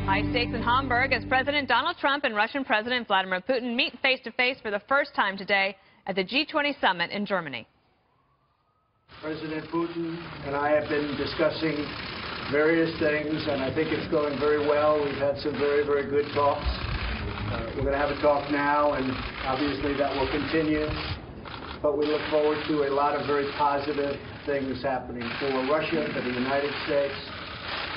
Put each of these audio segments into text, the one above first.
High stakes in Hamburg as President Donald Trump and Russian President Vladimir Putin meet face-to-face for the first time today at the G20 summit in Germany. President Putin and I have been discussing various things, and I think it's going very well. We've had some very, very good talks. We're going to have a talk now, and obviously that will continue. But we look forward to a lot of very positive things happening for Russia, for the United States,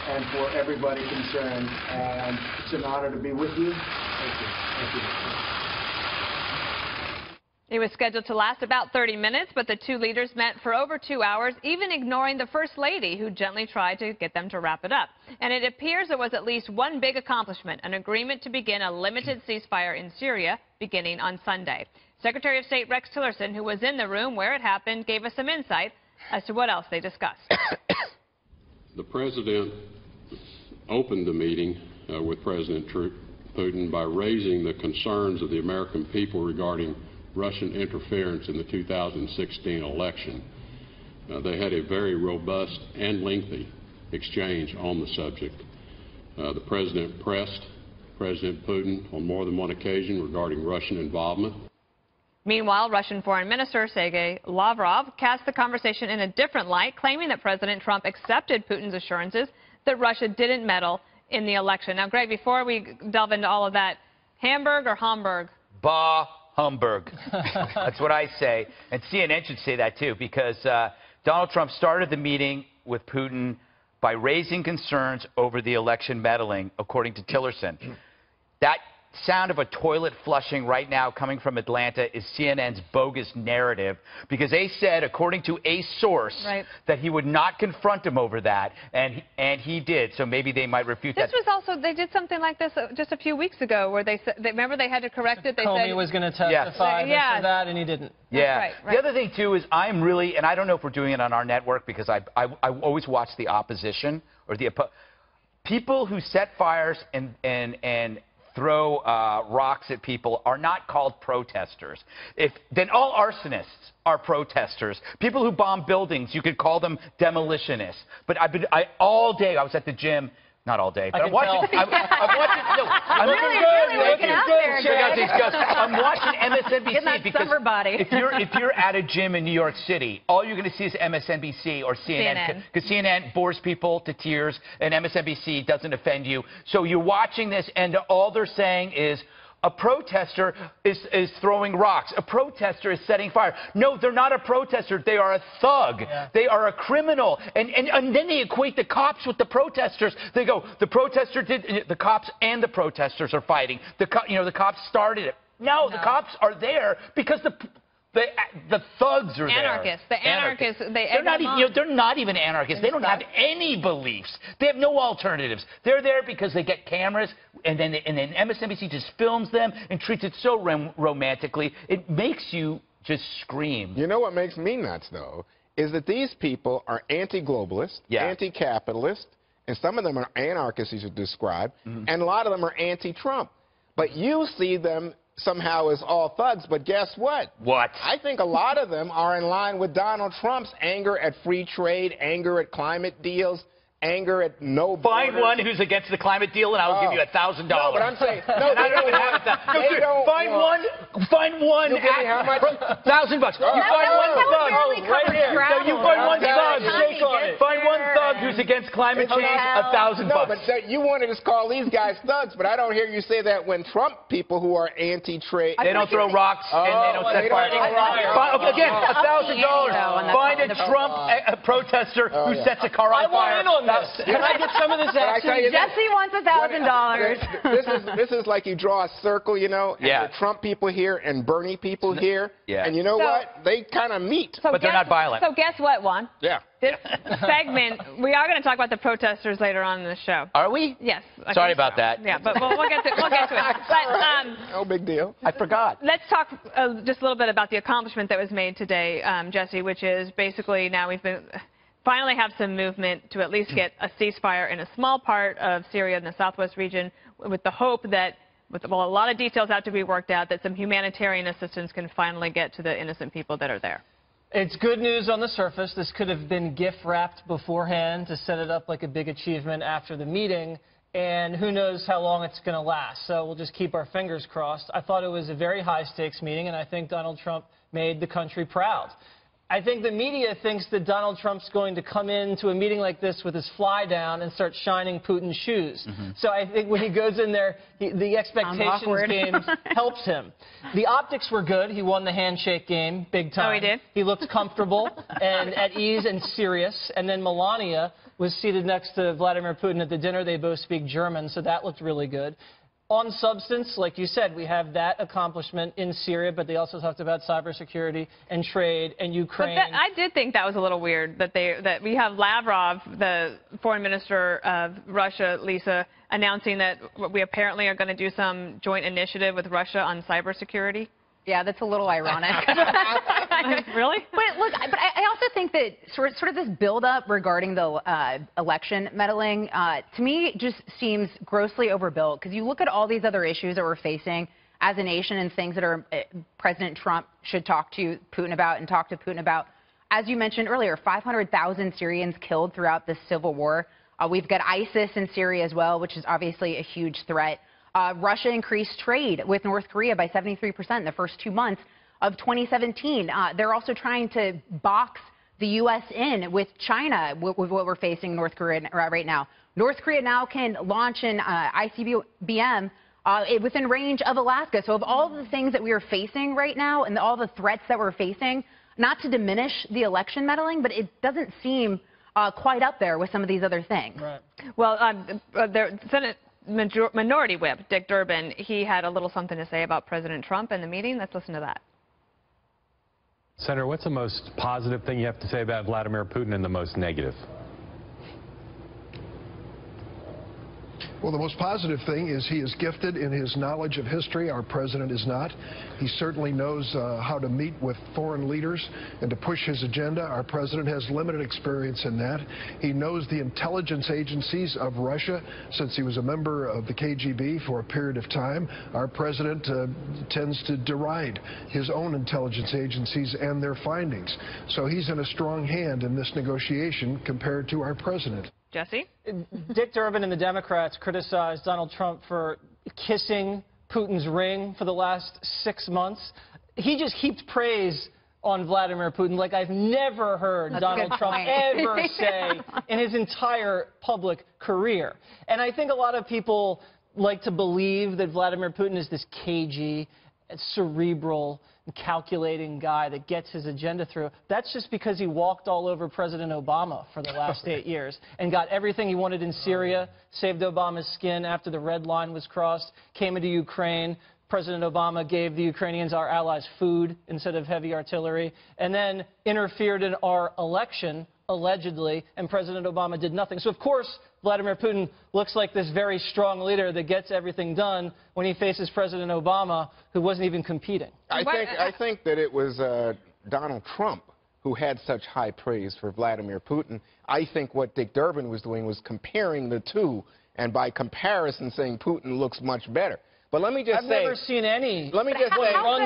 and for everybody concerned. And it's an honor to be with you. Thank you. Thank you. It was scheduled to last about 30 minutes, but the two leaders met for over 2 hours, even ignoring the First Lady, who gently tried to get them to wrap it up. And it appears there was at least one big accomplishment, an agreement to begin a limited ceasefire in Syria beginning on Sunday. Secretary of State Rex Tillerson, who was in the room where it happened, gave us some insight as to what else they discussed. The president opened the meeting with President Putin by raising the concerns of the American people regarding Russian interference in the 2016 election. They had a very robust and lengthy exchange on the subject. The president pressed President Putin on more than one occasion regarding Russian involvement. Meanwhile, Russian Foreign Minister Sergei Lavrov cast the conversation in a different light, claiming that President Trump accepted Putin's assurances that Russia didn't meddle in the election. Now, Greg, before we delve into all of that, Hamburg or Hamburg? Bah Hamburg. That's what I say. And CNN should say that, too, because Donald Trump started the meeting with Putin by raising concerns over the election meddling, according to Tillerson. That sound of a toilet flushing right now coming from Atlanta is CNN's bogus narrative, because they said, according to a source, that he would not confront him over that, and he did. So maybe they might refute that. This was also, they did something like this just a few weeks ago, where they said, remember they had to correct it. They Comey said was going to testify for that, and he didn't. Yeah. The other thing too is I'm really, and I don't know if we're doing it on our network, because I always watch the opposition or the people who set fires and throw rocks at people are not called protesters. Then all arsonists are protesters. People who bomb buildings, you could call them demolitionists. But all day I was at the gym. Not all day, but I'm watching. I'm watching MSNBC because if you're at a gym in New York City, all you're going to see is MSNBC or CNN, because CNN bores people to tears and MSNBC doesn't offend you. So you're watching this, and all they're saying is, a protester is throwing rocks. A protester is setting fire. No, they're not a protester. They are a thug. Yeah. They are a criminal. And then they equate the cops with the protesters. They go, the protester did, the cops and the protesters are fighting. The cops started it. No, the cops are there because the thugs are anarchists. there. The anarchists. They're not even anarchists. They don't have any beliefs. They have no alternatives. They're there because they get cameras, and then MSNBC just films them and treats it so romantically. It makes you just scream. You know what makes me nuts, though, is that these people are anti-globalist, anti-capitalist, and some of them are anarchists, as you described, and a lot of them are anti-Trump. But you see them somehow as all thugs, but guess what? What? I think a lot of them are in line with Donald Trump's anger at free trade, anger at climate deals, anger at no borders. Find one who's against the climate deal, and I will give you $1,000. No, but I'm saying, no, I don't even have $1,000. Find one. You give me how much? $1,000. You find one thug. Right here. So you find one thug. Find one thug who's against climate change. $1,000. No, but you wanted to call these guys thugs, but I don't hear you say that when Trump people who are anti-trade. They don't throw rocks and they don't set fire. Again, $1,000. Find a Trump protester who sets a car on fire. Can I get some of this action? Jesse wants $1,000. This is like you draw a circle, you know, and the Trump people here and Bernie people here. And you know what? They kind of meet. But they're not violent. So guess what, Juan? Yeah. This segment, we are going to talk about the protesters later on in the show. Are we? Yes. Sorry about that. Yeah, but we'll get to it. But, no big deal. I forgot. Let's talk just a little bit about the accomplishment that was made today, Jesse, which is basically now we've been finally have some movement to at least get a ceasefire in a small part of Syria in the southwest region, with the hope that, with a lot of details have to be worked out, that some humanitarian assistance can finally get to the innocent people that are there. It's good news on the surface. This could have been gift-wrapped beforehand to set it up like a big achievement after the meeting. and who knows how long it's going to last. So we'll just keep our fingers crossed. I thought it was a very high-stakes meeting, and I think Donald Trump made the country proud. I think the media thinks that Donald Trump's going to come into a meeting like this with his fly down and start shining Putin's shoes. So I think when he goes in there, the expectations game helps him. The optics were good. He won the handshake game big time. Oh, he did? He looked comfortable and at ease and serious. And then Melania was seated next to Vladimir Putin at the dinner. They both speak German, so that looked really good. On substance, like you said, we have that accomplishment in Syria, but they also talked about cybersecurity and trade and Ukraine. But I did think that was a little weird that we have Lavrov, the foreign minister of Russia, Lisa, announcing that we apparently are going to do some joint initiative with Russia on cybersecurity. Yeah, that's a little ironic. Really? But look, I also think that sort of this buildup regarding the election meddling, to me, just seems grossly overbuilt. Because you look at all these other issues that we're facing as a nation and things that President Trump should talk to Putin about and talk to Putin about. As you mentioned earlier, 500,000 Syrians killed throughout this civil war. We've got ISIS in Syria as well, which is obviously a huge threat. Russia increased trade with North Korea by 73% in the first 2 months of 2017. They're also trying to box the U.S. in with China with what we're facing in North Korea right now. North Korea now can launch an ICBM within range of Alaska. So of all the things that we are facing right now and all the threats that we're facing, not to diminish the election meddling, but it doesn't seem quite up there with some of these other things. Right. Well, Senate Minority Whip Dick Durbin, he had a little something to say about President Trump in the meeting. Let's listen to that. Senator, what's the most positive thing you have to say about Vladimir Putin and the most negative? Well, the most positive thing is he is gifted in his knowledge of history. Our president is not. He certainly knows how to meet with foreign leaders and to push his agenda. Our president has limited experience in that. He knows the intelligence agencies of Russia since he was a member of the KGB for a period of time. Our president tends to deride his own intelligence agencies and their findings. So he's in a strong hand in this negotiation compared to our president. Jesse? Dick Durbin and the Democrats criticized Donald Trump for kissing Putin's ring for the last 6 months. He just heaped praise on Vladimir Putin like I've never heard Donald Trump ever say in his entire public career. And I think a lot of people like to believe that Vladimir Putin is this cagey, cerebral, calculating guy that gets his agenda through. That's just because he walked all over President Obama for the last 8 years and got everything he wanted in Syria, saved Obama's skin after the red line was crossed, came into Ukraine. President Obama gave the Ukrainians, our allies, food instead of heavy artillery, and then interfered in our election, allegedly, and President Obama did nothing. So, of course, Vladimir Putin looks like this very strong leader that gets everything done when he faces President Obama, who wasn't even competing. I think that it was Donald Trump who had such high praise for Vladimir Putin. I think what Dick Durbin was doing was comparing the two, and by comparison saying Putin looks much better. But let me just say... I've never seen any run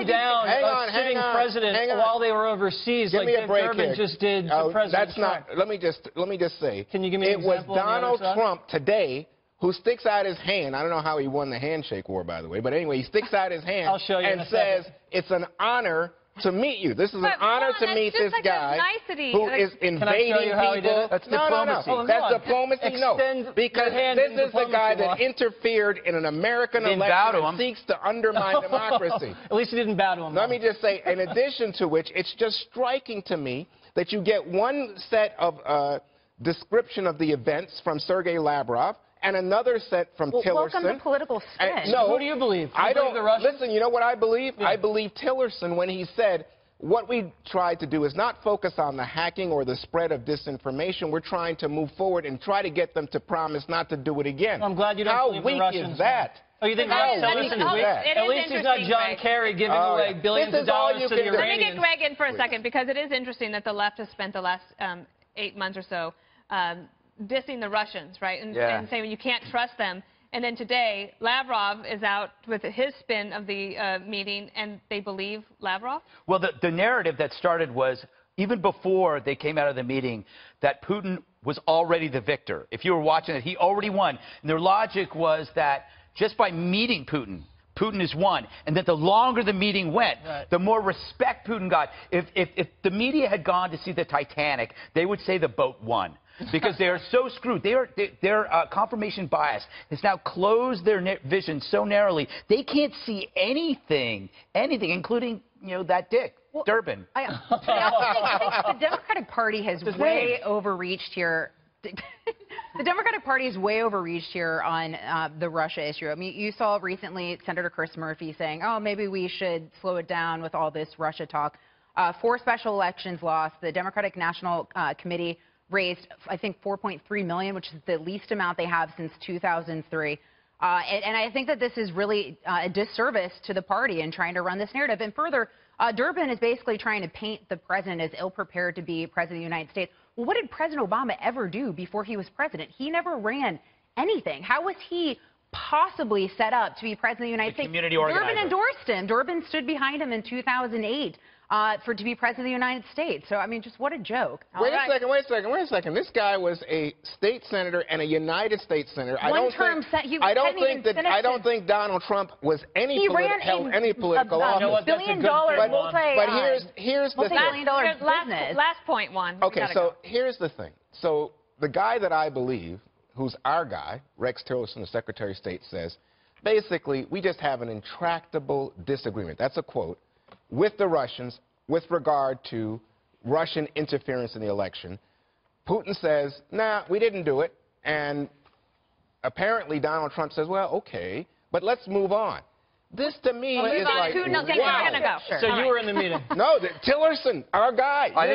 down a sitting president while they were overseas like Dick Durbin just did to President Trump. Let me just say... Can you give me an example? It was Donald Trump today who sticks out his hand. I don't know how he won the handshake war, by the way. But anyway, he sticks out his hand and says, it's an honor to meet you. This is an honor to meet this guy who is invading people. That's diplomacy. That's diplomacy? No. Because this is the guy that interfered in an American election and seeks to undermine democracy. At least he didn't bow to him. Let me just say, in addition to which, it's just striking to me that you get one set of description of the events from Sergei Lavrov, and another set from Tillerson. Welcome to political spin. No, who do you believe? I don't. Listen, you know what I believe? Yeah. I believe Tillerson when he said, what we tried to do is not focus on the hacking or the spread of disinformation. We're trying to move forward and try to get them to promise not to do it again. I'm glad you don't How believe weak the Russians, is that? Oh, you think Tillerson is weak? At least he's not John Kerry giving away billions of dollars to the Iranians. Let me get Greg in for a second, because it is interesting that the left has spent the last 8 months or so dissing the Russians, right, and saying you can't trust them. And then today, Lavrov is out with his spin of the meeting, and they believe Lavrov? Well, the narrative that started was, even before they came out of the meeting, that Putin was already the victor. If you were watching it, he already won. And their logic was that just by meeting Putin, Putin has won. And that the longer the meeting went, the more respect Putin got. If the media had gone to see the Titanic, they would say the boat won. Because they are so screwed. Their confirmation bias has now closed their vision so narrowly, they can't see anything, including, that dick. Durbin. I also think the Democratic Party has way overreached here. The Democratic Party is way overreached here on the Russia issue. I mean, you saw recently Senator Chris Murphy saying, oh, maybe we should slow it down with all this Russia talk. 4 special elections lost. The Democratic National Committee raised, I think, $4.3 million, which is the least amount they have since 2003. And I think that this is really a disservice to the party in trying to run this narrative. And further, Durbin is basically trying to paint the president as ill-prepared to be president of the United States. Well, what did President Obama ever do before he was president? He never ran anything. How was he possibly set up to be president of the United States? Community organizer. Durbin endorsed him. Durbin stood behind him in 2008 to be president of the United States. So, I mean, just what a joke. Wait a second. This guy was a state senator and a United States senator. I don't think Donald Trump was held any political office. $1 billion here's the thing. Last point, Juan. Okay, so here's the thing. So the guy that I believe, who's our guy, Rex Tillerson, the Secretary of State, says, basically, we just have an intractable disagreement. That's a quote. With the Russians, with regard to Russian interference in the election. Putin says, nah, we didn't do it. And apparently Donald Trump says, well, okay, but let's move on. This, to me, is like, wow. So you were in the meeting? No, Tillerson, our guy. I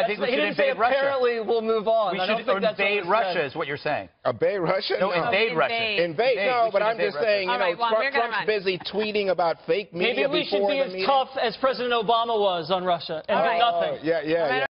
think we should invade Russia. Apparently, we'll move on. We should invade Russia, is what you're saying. Invade Russia? No, invade Russia. Invade. No, but I'm just saying, Trump's busy tweeting about fake media. Maybe we should be as tough as President Obama was on Russia and do nothing. Yeah.